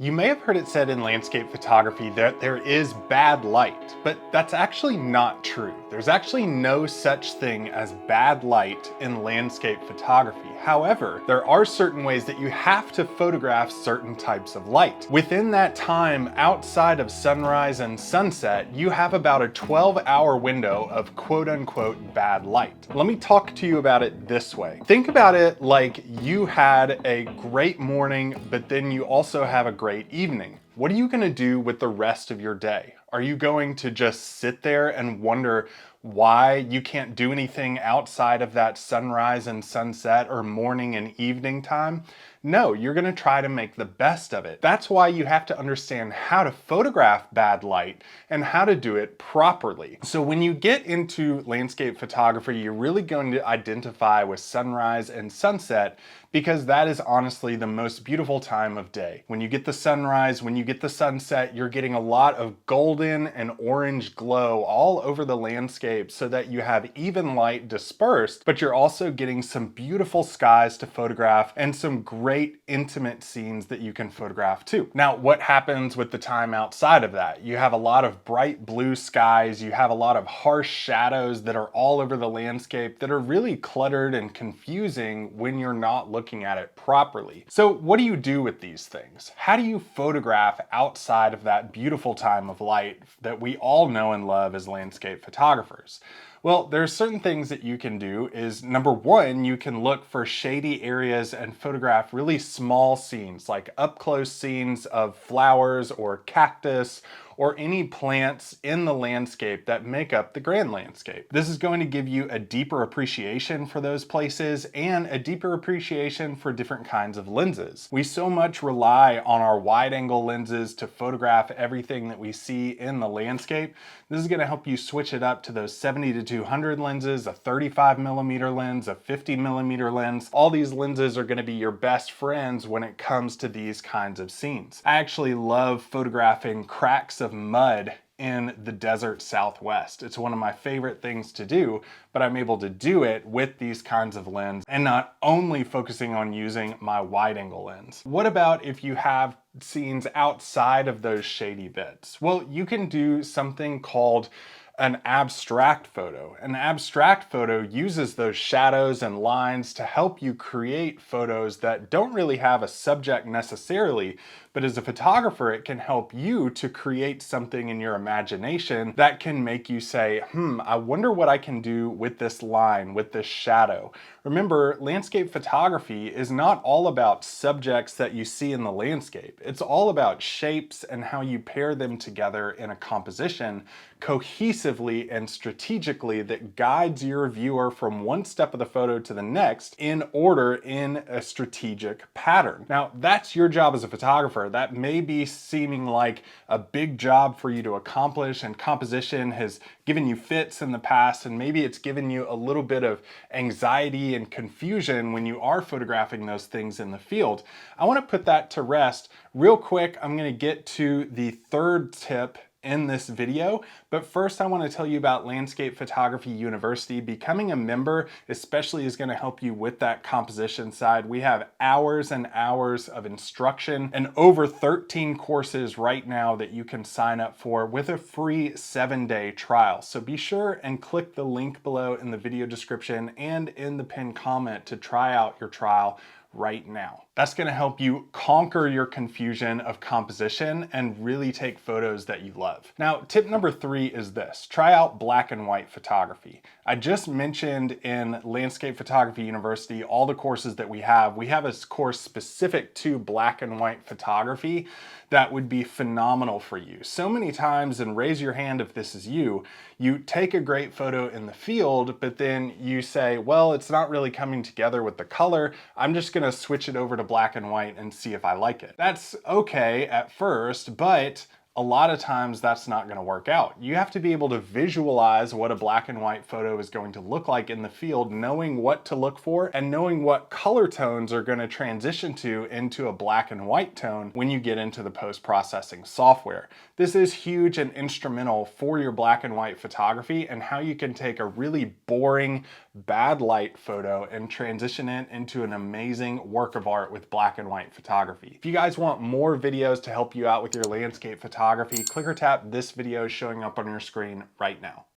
You may have heard it said in landscape photography that there is bad light, but that's actually not true. There's actually no such thing as bad light in landscape photography. However, there are certain ways that you have to photograph certain types of light. Within that time, outside of sunrise and sunset, you have about a 12-hour window of quote unquote bad light. Let me talk to you about it this way. Think about it like you had a great morning, but then you also have a great evening. What are you going to do with the rest of your day? Are you going to just sit there and wonder why you can't do anything outside of that sunrise and sunset or morning and evening time? No, you're going to try to make the best of it. That's why you have to understand how to photograph bad light and how to do it properly. So when you get into landscape photography, you're really going to identify with sunrise and sunset because that is honestly the most beautiful time of day. When you get the sunrise, when you get the sunset, you're getting a lot of golden and orange glow all over the landscape so that you have even light dispersed, but you're also getting some beautiful skies to photograph and some great intimate scenes that you can photograph too. Now, what happens with the time outside of that? You have a lot of bright blue skies, you have a lot of harsh shadows that are all over the landscape that are really cluttered and confusing when you're not looking at it properly. So what do you do with these things? How do you photograph outside of that beautiful time of light that we all know and love as landscape photographers? Well, there's certain things that you can do is number one, you can look for shady areas and photograph really small scenes, like up close scenes of flowers or cactus or any plants in the landscape that make up the grand landscape. This is going to give you a deeper appreciation for those places and a deeper appreciation for different kinds of lenses. We so much rely on our wide angle lenses to photograph everything that we see in the landscape. This is going to help you switch it up to those 70 to 200 lenses, a 35mm lens, a 50mm lens. All these lenses are going to be your best friends when it comes to these kinds of scenes. I actually love photographing cracks of mud in the desert Southwest. It's one of my favorite things to do, but I'm able to do it with these kinds of lenses and not only focusing on using my wide angle lens. What about if you have scenes outside of those shady bits? Well, you can do something called an abstract photo. An abstract photo uses those shadows and lines to help you create photos that don't really have a subject necessarily, but as a photographer, it can help you to create something in your imagination that can make you say, I wonder what I can do with this line, with this shadow. Remember, landscape photography is not all about subjects that you see in the landscape. It's all about shapes and how you pair them together in a composition cohesively and strategically that guides your viewer from one step of the photo to the next in order in a strategic pattern. Now, that's your job as a photographer. That may be seeming like a big job for you to accomplish, and composition has given you fits in the past, and maybe it's given you a little bit of anxiety and confusion when you are photographing those things in the field. I want to put that to rest. Real quick, I'm going to get to the third tip in this video, but first I want to tell you about Landscape Photography University. Becoming a member especially is going to help you with that composition side. We have hours and hours of instruction and over 13 courses right now that you can sign up for with a free 7-day trial. So be sure and click the link below in the video description and in the pinned comment to try out your trial right now. That's going to help you conquer your confusion of composition and really take photos that you love. Now, tip number 3 is this: try out black and white photography. I just mentioned in Landscape Photography University all the courses that we have. We have a course specific to black and white photography that would be phenomenal for you. So many times, and raise your hand if this is you, you take a great photo in the field, but then you say, well, it's not really coming together with the color. I'm just going to switch it over to black and white and see if I like it. That's okay at first, but a lot of times that's not going to work out. You have to be able to visualize what a black and white photo is going to look like in the field, knowing what to look for and knowing what color tones are going to transition to into a black and white tone when you get into the post-processing software. This is huge and instrumental for your black and white photography and how you can take a really boring, bad light photo and transition it into an amazing work of art with black and white photography. If you guys want more videos to help you out with your landscape photography, click or tap this video showing up on your screen right now.